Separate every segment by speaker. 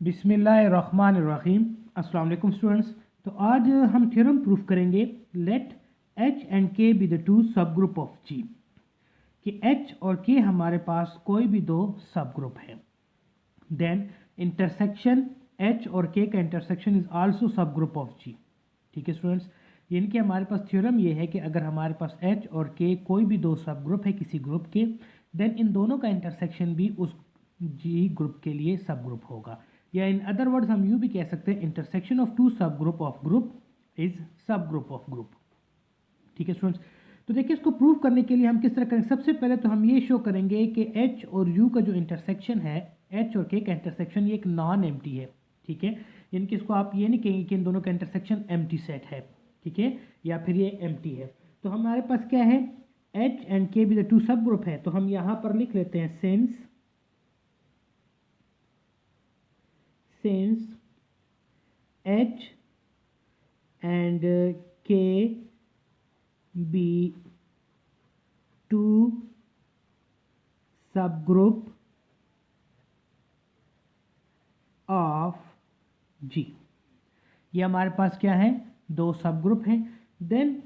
Speaker 1: बिस्मिल्लाहिर्रहमानिर्रहीम। अस्सलाम वालेकुम स्टूडेंट्स। तो आज हम थ्योरम प्रूफ करेंगे लेट एच एंड के बी द टू सब ग्रुप ऑफ जी, कि एच और के हमारे पास कोई भी दो सब ग्रुप है। देन इंटरसेक्शन एच और के का इंटरसेक्शन इज आल्सो सब ग्रुप ऑफ जी। ठीक है स्टूडेंट्स, यानी कि हमारे पास थ्योरम ये है कि अगर हमारे पास एच और के कोई भी दो सब ग्रुप है किसी ग्रुप के, देन इन दोनों का इंटरसेक्शन भी उस जी ग्रुप के लिए सब ग्रुप होगा। या इन अदर वर्ड्स हम यूँ भी कह सकते हैं इंटरसेक्शन ऑफ टू सब ग्रुप ऑफ ग्रुप इज सब ग्रुप ऑफ ग्रुप। ठीक है स्टूडेंट्स, तो देखिए इसको प्रूव करने के लिए हम किस तरह करेंगे। सबसे पहले तो हम ये शो करेंगे कि एच और यू का जो इंटरसेक्शन है, एच और के का इंटरसेक्शन, ये एक नॉन एम्प्टी है। ठीक है, यानी कि इसको आप ये नहीं कहेंगे कि इन दोनों का इंटरसेक्शन एम्प्टी सेट है, ठीक है, या फिर ये एम्प्टी है। तो हमारे पास क्या है, एच एंड के भी द टू सब ग्रुप है। तो हम यहाँ पर लिख लेते हैं सिंस एच एंड के बी टू सब ग्रुप ऑफ जी। ये हमारे पास क्या है, दो सब ग्रुप हैं। देन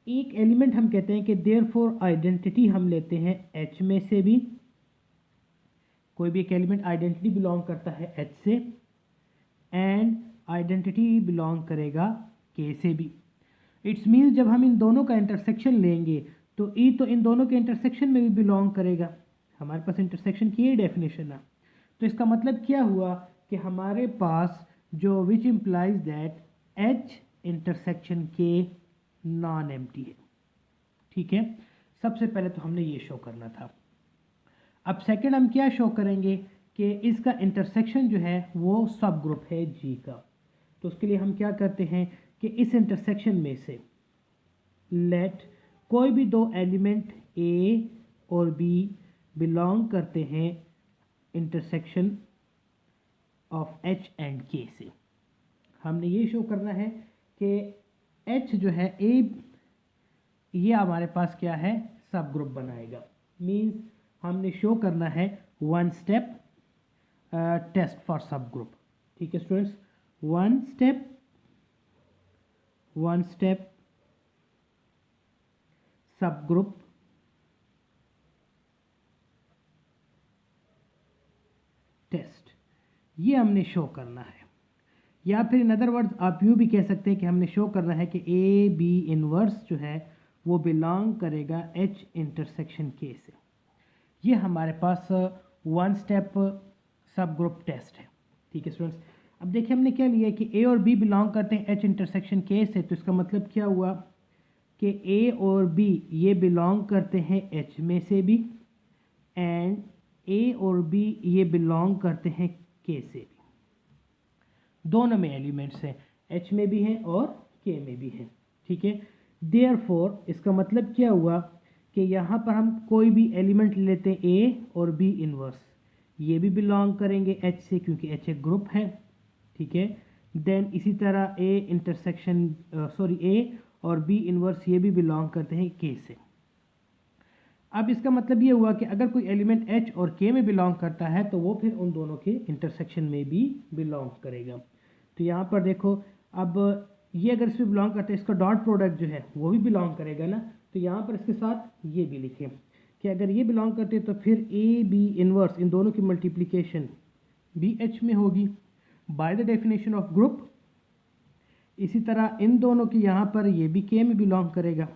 Speaker 1: एक एलिमेंट हम कहते हैं कि देयरफॉर आइडेंटिटी हम लेते हैं एच में से भी। कोई भी एक एलिमेंट आइडेंटिटी बिलोंग करता है एच से, एंड आइडेंटिटी बिलोंग करेगा के से भी। इट्स मीन्स जब हम इन दोनों का इंटरसेक्शन लेंगे तो ई तो इन दोनों के इंटरसेक्शन में भी बिलोंग करेगा। हमारे पास इंटरसेक्शन की ये डेफिनेशन है। तो इसका मतलब क्या हुआ कि हमारे पास जो which implies that H intersection के नॉन एम्प्टी है। ठीक है, सबसे पहले तो हमने ये शो करना था। अब सेकंड हम क्या शो करेंगे कि इसका इंटरसेक्शन जो है वो सब ग्रुप है जी का। तो उसके लिए हम क्या करते हैं कि इस इंटरसेक्शन में से लेट कोई भी दो एलिमेंट ए और बी बिलोंग करते हैं इंटरसेक्शन ऑफ एच एंड के से। हमने ये शो करना है कि एच जो है ए, ये हमारे पास क्या है, सब ग्रुप बनाएगा। मीन्स हमने शो करना है वन स्टेप टेस्ट फॉर सब ग्रुप। ठीक है स्टूडेंट्स, वन स्टेप सब ग्रुप टेस्ट, ये हमने शो करना है। या फिर इन अदर वर्ड्स आप यूँ भी कह सकते हैं कि हमने शो करना है कि ए बी इनवर्स जो है वो बिलोंग करेगा एच इंटरसेक्शन के से। ये हमारे पास वन स्टेप सब ग्रुप टेस्ट है। ठीक है स्टूडेंट्स, अब देखिए हमने क्या लिया कि ए और बी बिलोंग करते हैं एच इंटरसेक्शन के से। तो इसका मतलब क्या हुआ कि ए और बी ये बिलोंग करते हैं एच में से भी, एंड ए और बी ये बिलोंग करते हैं के से भी। दोनों में एलिमेंट्स हैं, एच में भी हैं और के में भी हैं। ठीक है, देयरफॉर इसका मतलब क्या हुआ कि यहाँ पर हम कोई भी एलिमेंट लेते हैं ए और बी इनवर्स, ये भी बिलोंग करेंगे एच से क्योंकि एच एक ग्रुप है। ठीक है, देन इसी तरह ए इंटरसेक्शन ए और बी इनवर्स ये भी बिलोंग करते हैं के से। अब इसका मतलब ये हुआ कि अगर कोई एलिमेंट एच और के में बिलोंग करता है तो वो फिर उन दोनों के इंटरसेक्शन में भी बिलोंग करेगा। तो यहाँ पर देखो, अब ये अगर इसमें बिलोंग करता है, इसका डॉट प्रोडक्ट जो है वो भी बिलोंग करेगा ना। तो यहाँ पर इसके साथ ये भी लिखें कि अगर ये बिलोंग करते हैं तो फिर ए बी इनवर्स इन दोनों की मल्टीप्लिकेशन भी एच में होगी by the definition of group. इसी तरह इन दोनों की यहाँ पर ये भी के में बिलोंग करेगा।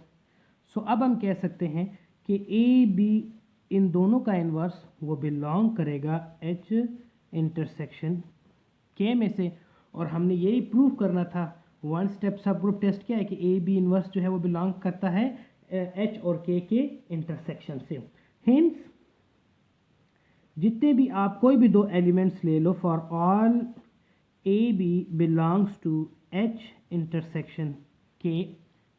Speaker 1: सो अब हम कह सकते हैं कि ए बी इन दोनों का इनवर्स वो बिलोंग करेगा एच इंटरसेक्शन के में से। और हमने यही प्रूव करना था। वन स्टेप सब ग्रुप टेस्ट क्या है कि ए बी इनवर्स जो है वो बिलोंग करता है एच और के इंटरसेक्शन से। हिंस जितने भी आप कोई भी दो एलिमेंट्स ले लो, for all A B belongs to H intersection के।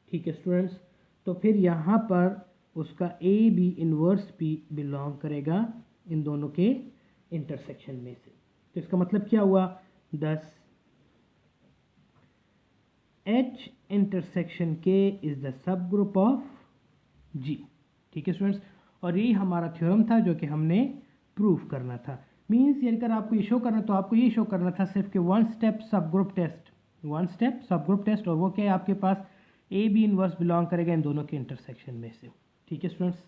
Speaker 1: ठीक है स्टूडेंट्स, तो फिर यहाँ पर उसका ए बी इनवर्स भी बिलोंग करेगा इन दोनों के इंटरसेक्शन में से। तो इसका मतलब क्या हुआ, 10 एच इंटरसेक्शन के is the subgroup of G. ठीक है स्टूडेंट्स, और यही हमारा थ्योरम था जो कि हमने प्रूफ करना था। मीन्स ये अगर आपको ये शो करना तो आपको ये शो करना था सिर्फ कि वन स्टेप सब ग्रुप टेस्ट, और वो क्या है आपके पास ए बी इनवर्स बिलोंग करेगा इन दोनों के इंटरसेक्शन में से। ठीक है स्टूडेंट्स।